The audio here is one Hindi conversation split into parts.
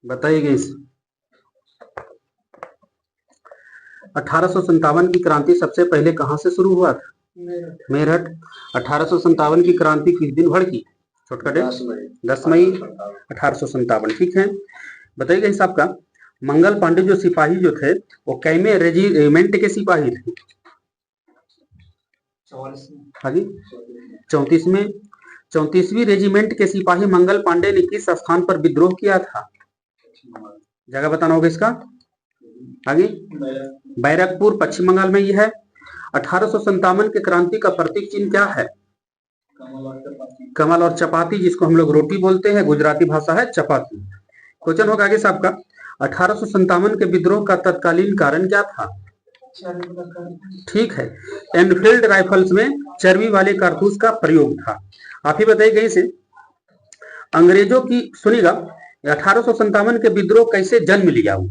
बताइएगा इस 1857 की क्रांति सबसे पहले कहां से शुरू हुआ था? मेरठ। 1857 की क्रांति किस दिन भड़की? शॉर्टकट है 10 मई 1857। ठीक है, बताइएगा इस आपका मंगल पांडे जो सिपाही जो थे वो कैमे रेजिमेंट के सिपाही थे? हाँ जी 34 में। 34वीं रेजिमेंट के सिपाही मंगल पांडे ने किस स्थान पर विद्रोह किया था? जगह बताना होगा इसका। आगे बैरकपुर पश्चिम बंगाल में ये है। 1857 के क्रांति का प्रतीक चिन्ह क्या है? कमल और चपाती, जिसको हम लोग रोटी बोलते हैं, गुजराती भाषा है चपाती। क्वेश्चन होगा आगे साहब का 1857 के विद्रोह का तत्कालीन कारण क्या था? ठीक है, एनफील्ड राइफल्स में चर्बी वाले कारतूस का प्रयोग था। आप ही बताइए इसे अंग्रेजों की सुनिएगा 1857 के विद्रोह कैसे जन्म लिया वो,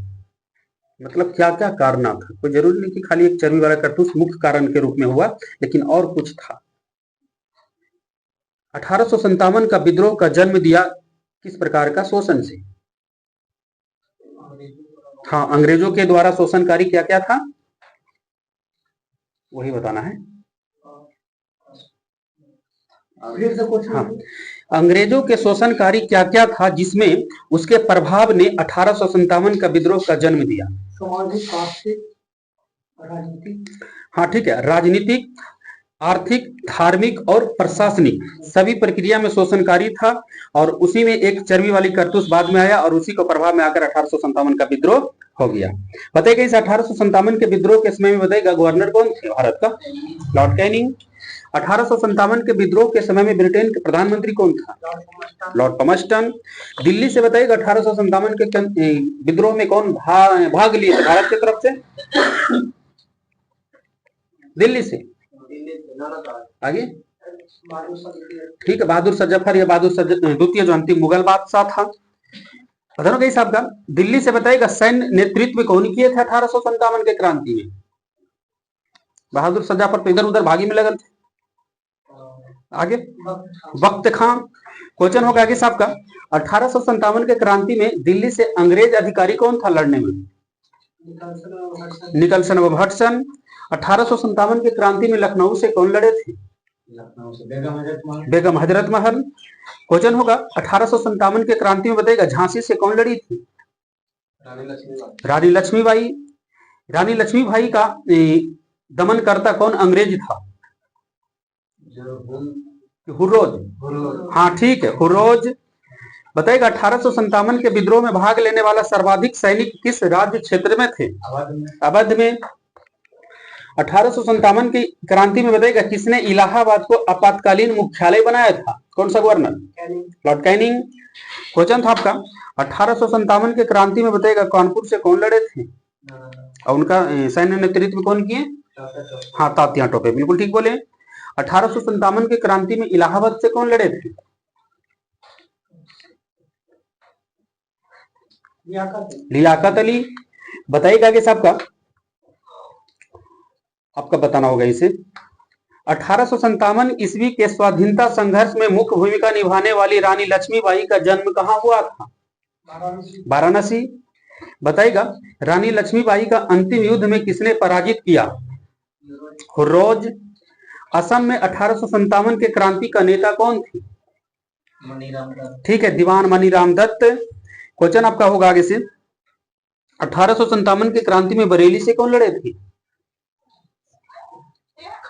मतलब क्या क्या कारण था? कोई जरूरी नहीं कि खाली एक चर्बी वाला कारतूस मुख्य कारण के रूप में हुआ, लेकिन और कुछ था। 1857 का विद्रोह का जन्म दिया किस प्रकार का शोषण से? हाँ, अंग्रेजों के द्वारा शोषणकारी क्या क्या था वही बताना है। हाँ, अंग्रेजों के शोषणकारी क्या क्या था जिसमें उसके प्रभाव ने 1857 का विद्रोह का जन्म दिया? सामाजिक, आर्थिक, राजनीतिक। हाँ ठीक है, राजनीतिक, आर्थिक, धार्मिक और प्रशासनिक सभी प्रक्रिया में शोषणकारी था, और उसी में एक चर्बी वाली कारतूस बाद में आया और उसी को प्रभाव में आकर 1857 का विद्रोह हो गया। बताइएगा इस 1857 के विद्रोह के समय में बताइएगा गवर्नर कौन थे भारत का? Lord Canning. 1857 के विद्रोह के समय में ब्रिटेन के प्रधानमंत्री कौन था? लॉर्ड पमस्टन। दिल्ली से बताइएगा 1857 के विद्रोह में कौन भाग लिए थे भारत की तरफ से? दिल्ली से आगे ठीक है, बहादुर शाह जफर या बहादुर शाह द्वितीय जो अंतिम मुगल बादशाह था। पता नहीं साहब का दिल्ली से बताइएगा सैन्य नेतृत्व कौन किए थे 1857 के क्रांति में? बहादुर शाह जफर तो इधर उधर भागी में लगन थे। आगे वक्त खां। क्वेश्चन होगा आगे साहब का 1857 के क्रांति में दिल्ली से अंग्रेज अधिकारी कौन था लड़ने में? निकलसन व हडसन। 1857 के क्रांति में लखनऊ से कौन लड़े थे? बेगम हजरत महल। क्वेश्चन होगा 1857 के क्रांति में बताइएगा झांसी से कौन लड़ी थी? रानी लक्ष्मीबाई। रानी लक्ष्मीबाई का दमनकर्ता कौन अंग्रेज था? हुर्रोज। हाँ ठीक है, हुर्रोज। बताइएगा 1857 के विद्रोह में भाग लेने वाला सर्वाधिक सैनिक किस राज्य क्षेत्र में थे? अवध में। 1857 की क्रांति में बताइएगा किसने इलाहाबाद को आपातकालीन मुख्यालय बनाया था? कौन सा गवर्नर? Lord Canning. क्वेश्चन था आपका 1857 के क्रांति में बताइएगा कानपुर से कौन लड़े थे और उनका सैन्य नेतृत्व कौन किए? हाँ, तात्या टोपे, बिल्कुल ठीक बोले। 1857 के क्रांति में इलाहाबाद से कौन लड़े थे? लियाकत अली। बताइएगा आगे साहब का आपका बताना होगा इसे 1857 ईस्वी के स्वाधीनता संघर्ष में मुख्य भूमिका निभाने वाली रानी लक्ष्मीबाई का जन्म कहां हुआ था? वाराणसी। बताइएगा रानी लक्ष्मीबाई का अंतिम युद्ध में किसने पराजित किया? हुर्रोज। असम में 1857 के क्रांति का नेता कौन थे? ठीक है, दीवान मनीराम दत्त। क्वेश्चन आपका होगा आगे से 1857 की क्रांति में बरेली से कौन लड़े थे?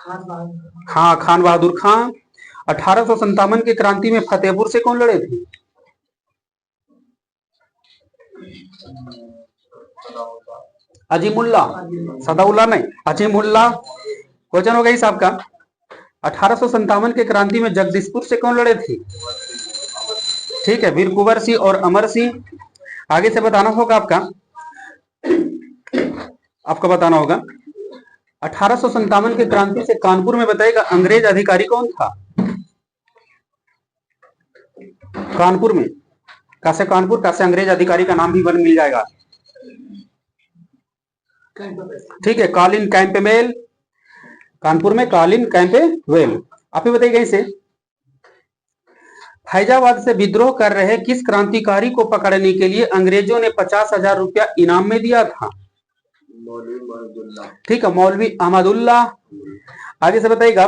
हाँ, खान बहादुर खां। 1857 की क्रांति में फतेहपुर से कौन लड़े थे? अजीमुल्ला, सदाउल्ला नहीं, अजीमुल्ला। क्वेश्चन होगा इस आपका 1857 के क्रांति में जगदीशपुर से कौन लड़े थे? ठीक है, वीर कुंवर सिंह और अमर सिंह। आगे से बताना होगा आपका बताना होगा 1857 की क्रांति से कानपुर में बताइएगा अंग्रेज अधिकारी कौन था? कानपुर में कैसे कानपुर कैसे अंग्रेज अधिकारी का नाम भी बन मिल जाएगा। ठीक है, कॉलिन कैंपबेल। कानपुर में कॉलिन कैंपबेल। आप ही बताइएगा इसे फैजाबाद से विद्रोह कर रहे किस क्रांतिकारी को पकड़ने के लिए अंग्रेजों ने 50,000 रुपया इनाम में दिया था? ठीक है, मौलवी अहमदुल्ला। आगे से बताइएगा,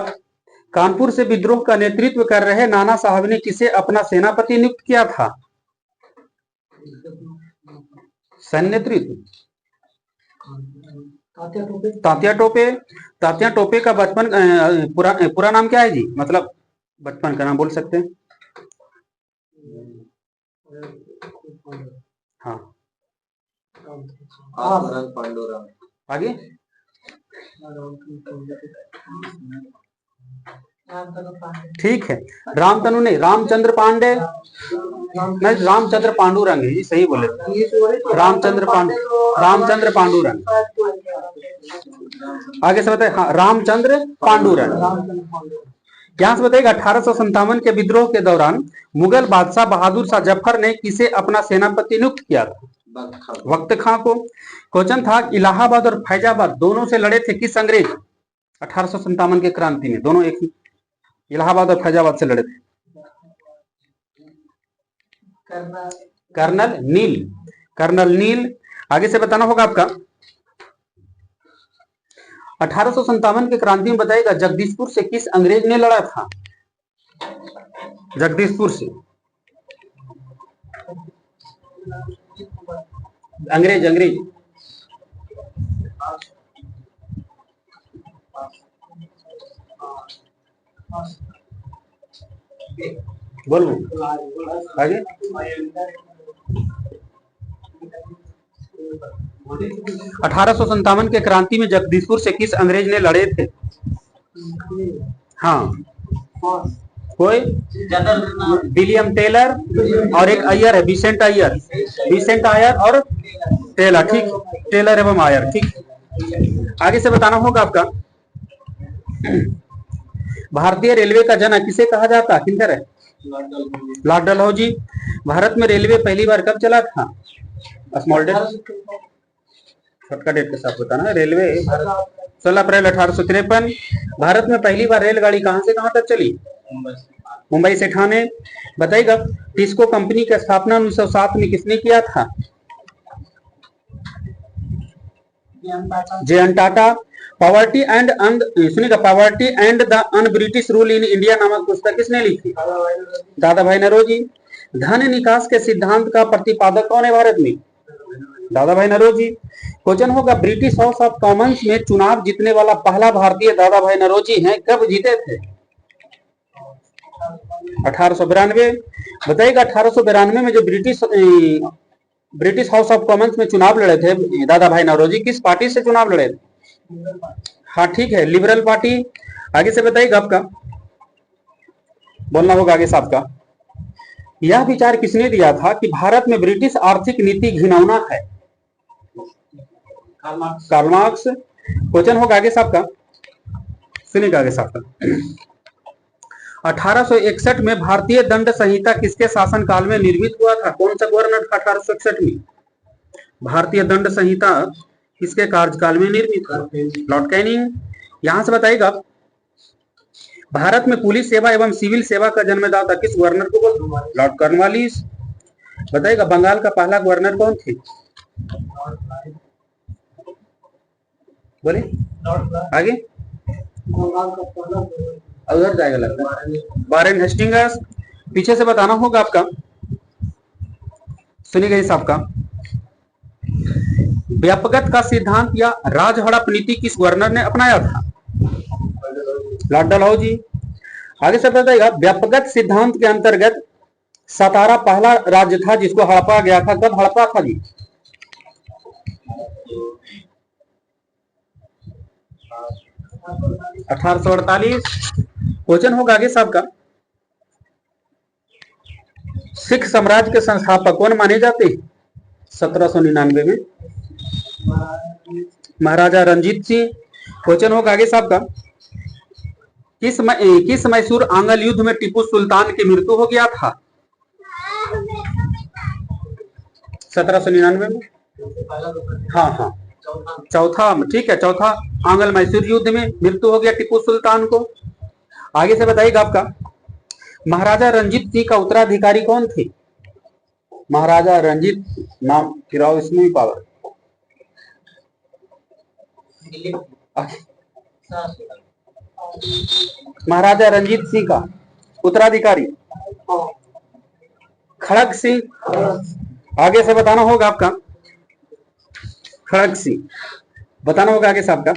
कानपुर से विद्रोह का नेतृत्व कर रहे नाना साहब ने किसे अपना सेनापति नियुक्त किया था? सैन्य नेतृत्व तात्या टोपे। तात्या टोपे का बचपन पूरा नाम क्या है जी? मतलब बचपन का नाम बोल सकते हैं। हाँ, आगे ठीक है, रामतनु नहीं, रामचंद्र पांडे नहीं, रामचंद्र पांडुरंग है जी, सही बोले, रामचंद्र पांडुरंग। आगे से बताए, हाँ, रामचंद्र पांडुरंग। यहाँ से बताइएगा, 1857 के विद्रोह के दौरान मुगल बादशाह बहादुर शाह जफर ने किसे अपना सेनापति नियुक्त किया था? वक्त खां को। क्वेश्चन था, इलाहाबाद और फैजाबाद दोनों से लड़े थे किस अंग्रेज? 1857 के क्रांति में दोनों एक ही, इलाहाबाद और फैजाबाद से लड़े थे। कर्नल नील। कर्नल नील। आगे से बताना होगा आपका, 1857 के क्रांति में बताइएगा, जगदीशपुर से किस अंग्रेज ने लड़ा था? जगदीशपुर से अंग्रेज बोलो आगे। 1857 के क्रांति में जगदीशपुर से किस अंग्रेज ने लड़े थे? हाँ, कोई विलियम टेलर और एक अय्यर है, विसेंट आयर और टेलर। ठीक, टेलर एवं आयर। ठीक, आगे से बताना होगा आपका, भारतीय रेलवे का जनक किसे कहा जाता? किधर है? लॉर्ड डलहौजी। भारत में रेलवे पहली बार कब चला था? स्मॉल डेट, छोटका डेट के साथ बताना है। रेलवे 16 अप्रैल 1853। भारत में पहली बार रेलगाड़ी कहां से कहां तक चली? मुंबई से ठाणे। बताइएगा, टिस्को कंपनी की स्थापना 1907 में किसने किया था? JN. Tata. Poverty and the un British rule in India नामक पुस्तक किसने लिखी? दादा भाई नौरोजी। धन निकास के सिद्धांत का प्रतिपादक कौन है भारत में? दादा भाई नौरोजी। क्वेश्चन होगा, ब्रिटिश हाउस ऑफ कॉमन्स में चुनाव जीतने वाला पहला भारतीय दादा भाई नौरोजी हैं, कब जीते थे? 1892। बताइएगा, 1892 में जो ब्रिटिश हाउस ऑफ कॉमन्स में चुनाव लड़े थे दादा भाई नौरोजी, किस पार्टी से चुनाव लड़े थे? हाँ ठीक है, लिबरल पार्टी। आगे से बताइएगा, आपका बोलना होगा आगे साहब का, यह विचार किसने दिया था कि भारत में ब्रिटिश आर्थिक नीति घिनौना है? Karl Marx. क्वेश्चन होगा आगे साहब का, सुनिएगा आगे साहब का, 1861 में भारतीय दंड संहिता किसके शासनकाल में निर्मित हुआ था? कौन सा गवर्नर था 1861 में? भारतीय दंड संहिता किसके कार्यकाल में निर्मित हुआ? Lord Canning. यहां से बताइएगा, भारत में पुलिस सेवा एवं सिविल सेवा का जन्मदाता किस गवर्नर को बोलते? Lord Cornwallis. बताइएगा, बंगाल का पहला गवर्नर कौन थे? बोले आगे, उधर जाएगा लगता है, वारेन हेस्टिंग्स। पीछे से बताना होगा आपका, सुनिएगा इस आपका, व्यापकता का सिद्धांत या राजहड़प नीति किस गवर्नर ने अपनाया था? लॉर्ड डलहौजी। आगे से बताइएगा, व्यापकता सिद्धांत के अंतर्गत सतारा पहला राज्य था जिसको हड़पा गया था, कब हड़पा था जी? 1848। क्वेश्चन होगा आगे साहब का, सिख साम्राज्य के संस्थापक कौन माने जाते हैं? 1799 में महाराजा रणजीत सिंह। क्वेश्चन होगा आगे साहब का, किस मैसूर आंगल युद्ध में टीपू सुल्तान की मृत्यु हो गया था? 1799 में। हाँ हाँ, चौथा, ठीक है, चौथा आंगल मैसूर युद्ध में मृत्यु हो गया टीपू सुल्तान को। आगे से बताइएगा आपका, महाराजा रणजीत सिंह का उत्तराधिकारी कौन थे? महाराजा रंजीत नाम फिराओ इसमें भी पावर। महाराजा रंजीत सिंह का उत्तराधिकारी खड़ग सिंह। आगे से बताना होगा आपका, खड़ग सिंह बताना होगा आगे से आपका।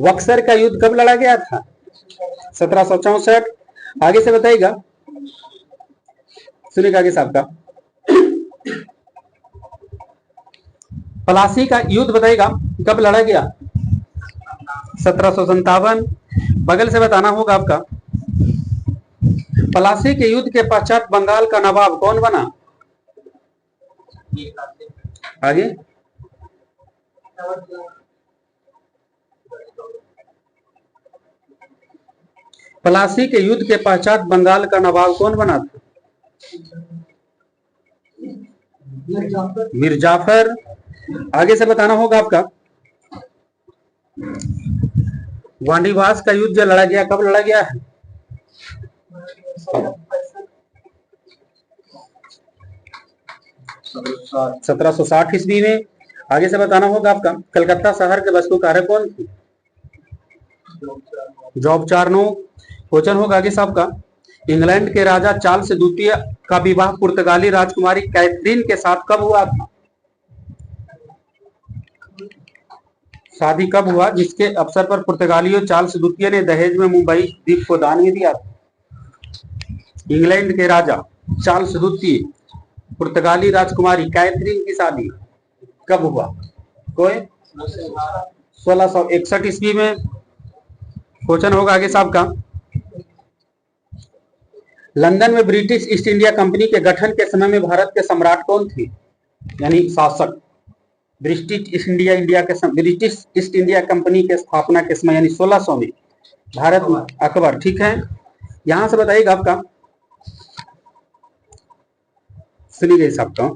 बक्सर का युद्ध कब लड़ा गया था? 1764। आगे से बताइएगा, सुनिएगा आगे से आपका। पलासी का युद्ध बताइएगा कब लड़ा गया? 1757। बगल से बताना होगा आपका, पलासी के युद्ध के पश्चात बंगाल का नवाब कौन बना? आगे पलासी के युद्ध के पश्चात बंगाल का नवाब कौन बना था? मीर जाफर। आगे से बताना होगा आपका, वांडीवास का युद्ध जो लड़ा गया कब लड़ा गया है? 1760 ईस्वी में। आगे से बताना होगा आपका, कलकत्ता शहर के वास्तुकार कौन थे? जॉब चार्नो। क्वेश्चन होगा आगे से आपका, इंग्लैंड के राजा चार्ल्स द्वितीय का विवाह पुर्तगाली राजकुमारी कैथरीन के साथ कब हुआ था? शादी कब हुआ जिसके अवसर पर पुर्तगालियों चार्ल्स द्वितीय ने दहेज में मुंबई द्वीप को दान में दिया था? इंग्लैंड के राजा चार्ल्स द्वितीय पुर्तगाली राजकुमारी कैथरीन की शादी कब हुआ? कोई 1661 ईस्वी में। क्वेश्चन होगा आगे साहब का, लंदन में ब्रिटिश ईस्ट इंडिया कंपनी के गठन के समय में भारत के सम्राट कौन थे, यानी शासक? ब्रिटिश ईस्ट इंडिया कंपनी के स्थापना के समय यानी 1600 में भारत में अकबर। ठीक है, यहां से बताइएगा आपका, सुनिए सबका,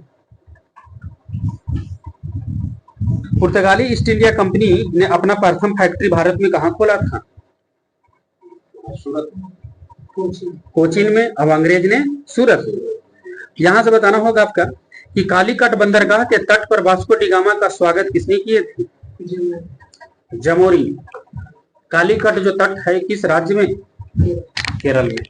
पुर्तगाली ईस्ट इंडिया कंपनी ने अपना प्रथम फैक्ट्री भारत में कहां खोला था? कोचीन में। अब अंग्रेज ने सूरत। यहां से बताना होगा आपका कि कालीकट बंदरगाह के तट पर वास्को डी गामा का स्वागत किसने किए थे? जमोरी। कालीकट जो तट है किस राज्य में? केरल में।